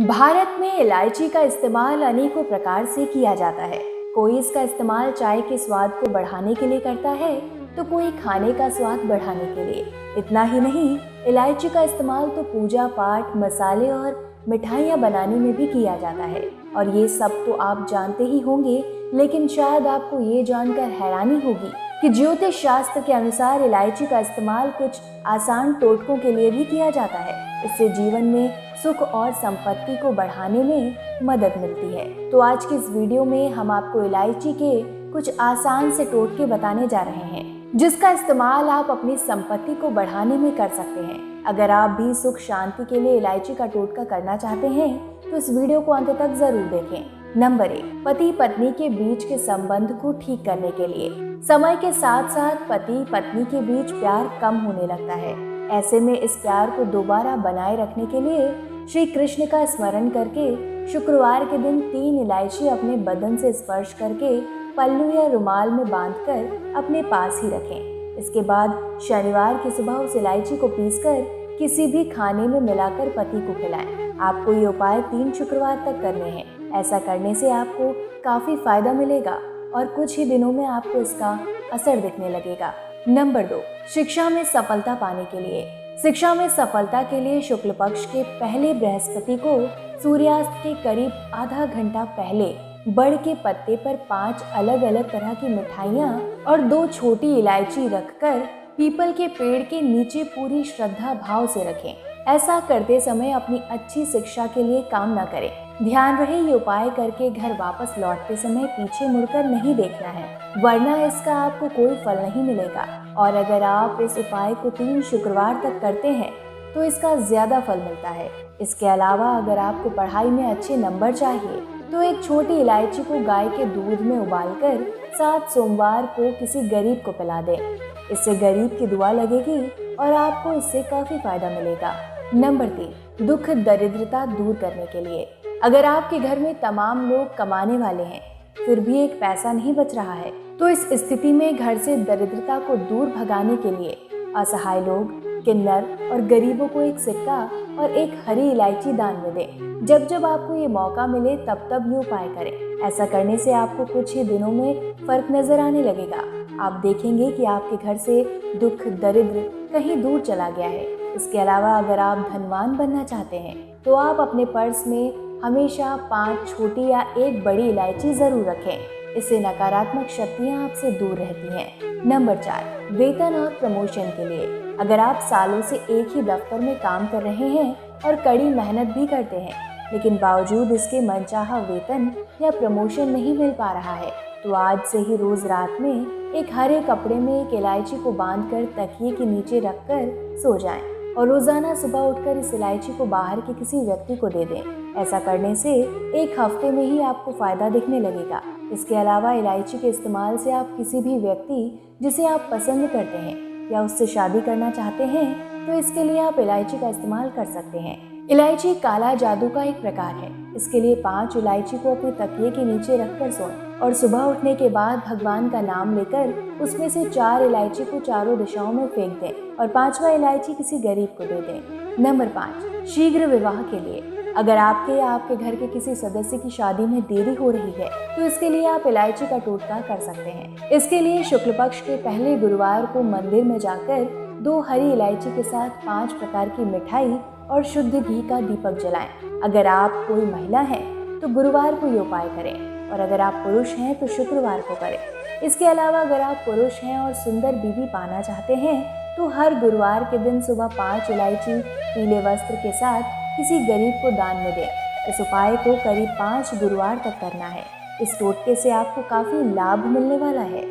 भारत में इलायची का इस्तेमाल अनेकों प्रकार से किया जाता है। कोई इसका इस्तेमाल चाय के स्वाद को बढ़ाने के लिए करता है तो कोई खाने का स्वाद बढ़ाने के लिए। इतना ही नहीं, इलायची का इस्तेमाल तो पूजा पाठ, मसाले और मिठाइयाँ बनाने में भी किया जाता है। और ये सब तो आप जानते ही होंगे, लेकिन शायद आपको ये जानकर हैरानी होगी कि ज्योतिष शास्त्र के अनुसार इलायची का इस्तेमाल कुछ आसान टोटकों के लिए भी किया जाता है। इससे जीवन में सुख और संपत्ति को बढ़ाने में मदद मिलती है। तो आज की इस वीडियो में हम आपको इलायची के कुछ आसान से टोटके बताने जा रहे हैं, जिसका इस्तेमाल आप अपनी संपत्ति को बढ़ाने में कर सकते हैं। अगर आप भी सुख शांति के लिए इलायची का टोटका करना चाहते हैं तो इस वीडियो को अंत तक जरूर देखें। नंबर 1, पति पत्नी के बीच के संबंध को ठीक करने के लिए। समय के साथ साथ पति पत्नी के बीच प्यार कम होने लगता है। ऐसे में इस प्यार को दोबारा बनाए रखने के लिए श्री कृष्ण का स्मरण करके शुक्रवार के दिन 3 इलायची अपने बदन से स्पर्श करके पल्लू या रुमाल में बांधकर अपने पास ही रखें। इसके बाद शनिवार की सुबह उस इलायची को पीसकर किसी भी खाने में मिलाकर पति को खिलाएं। आपको ये उपाय 3 शुक्रवार तक करने हैं। ऐसा करने से आपको काफी फायदा मिलेगा और कुछ ही दिनों में आपको इसका असर दिखने लगेगा। नंबर 2, शिक्षा में सफलता पाने के लिए। शिक्षा में सफलता के लिए शुक्ल पक्ष के पहले बृहस्पति को सूर्यास्त के करीब आधा घंटा पहले बड़ के पत्ते पर 5 अलग अलग तरह की मिठाइयाँ और 2 छोटी इलायची रखकर पीपल के पेड़ के नीचे पूरी श्रद्धा भाव से रखें। ऐसा करते समय अपनी अच्छी शिक्षा के लिए काम न करें। ध्यान रहे, ये उपाय करके घर वापस लौटते समय पीछे मुड़कर नहीं देखना है, वरना इसका आपको कोई फल नहीं मिलेगा। और अगर आप इस उपाय को 3 शुक्रवार तक करते हैं तो इसका ज्यादा फल मिलता है। इसके अलावा अगर आपको पढ़ाई में अच्छे नंबर चाहिए तो एक छोटी इलायची को गाय के दूध में उबालकर 7 सोमवार को किसी गरीब को पिला दें। इससे गरीब की दुआ लगेगी और आपको इससे काफी फायदा मिलेगा। नंबर 3, दुख दरिद्रता दूर करने के लिए। अगर आपके घर में तमाम लोग कमाने वाले हैं फिर भी एक पैसा नहीं बच रहा है तो इस स्थिति में घर से दरिद्रता को दूर भगाने के लिए असहाय लोग, किन्नर और गरीबों को एक सिक्का और एक हरी इलायची दान में दें। जब जब आपको ये मौका मिले तब तब ये उपाय करें। ऐसा करने से आपको कुछ ही दिनों में फर्क नजर आने लगेगा। आप देखेंगे कि आपके घर से दुख दरिद्र कहीं दूर चला गया है। इसके अलावा अगर आप धनवान बनना चाहते हैं तो आप अपने पर्स में हमेशा 5 छोटी या 1 बड़ी इलायची जरूर रखें। इससे नकारात्मक शक्तियाँ आपसे दूर रहती हैं। नंबर 4, वेतन और प्रमोशन के लिए। अगर आप सालों से एक ही दफ्तर में काम कर रहे हैं और कड़ी मेहनत भी करते हैं, लेकिन बावजूद इसके मनचाहा वेतन या प्रमोशन नहीं मिल पा रहा है, तो आज से ही रोज रात में एक हरे कपड़े में एक इलायची को बांधकर तकिए के नीचे रखकर सो जाएं और रोजाना सुबह उठकर इस इलायची को बाहर के किसी व्यक्ति को दे दें। ऐसा करने से 1 हफ्ते में ही आपको फायदा दिखने लगेगा। इसके अलावा इलायची के इस्तेमाल से आप किसी भी व्यक्ति जिसे आप पसंद करते हैं या उससे शादी करना चाहते हैं तो इसके लिए आप इलायची का इस्तेमाल कर सकते हैं। इलायची काला जादू का एक प्रकार है। इसके लिए 5 इलायची को अपने तकिए के नीचे रखकर सोएं और सुबह उठने के बाद भगवान का नाम लेकर उसमें से 4 इलायची को चारों दिशाओं में फेंक दें और 5वां इलायची किसी गरीब को दे दें। नंबर 5, शीघ्र विवाह के लिए। अगर आपके या आपके घर के किसी सदस्य की शादी में देरी हो रही है तो इसके लिए आप इलायची का टोटका कर सकते हैं। इसके लिए शुक्ल पक्ष के पहले गुरुवार को मंदिर में जाकर 2 हरी इलायची के साथ 5 प्रकार की मिठाई और शुद्ध घी का दीपक जलाएं। अगर आप कोई महिला हैं तो गुरुवार को ये उपाय करें और अगर आप पुरुष हैं तो शुक्रवार को करें। इसके अलावा अगर आप पुरुष हैं और सुंदर बीवी पाना चाहते हैं तो हर गुरुवार के दिन सुबह 5 इलायची पीले वस्त्र के साथ किसी गरीब को दान में दें। इस उपाय को करीब 5 गुरुवार तक करना है। इस टोटके से आपको काफी लाभ मिलने वाला है।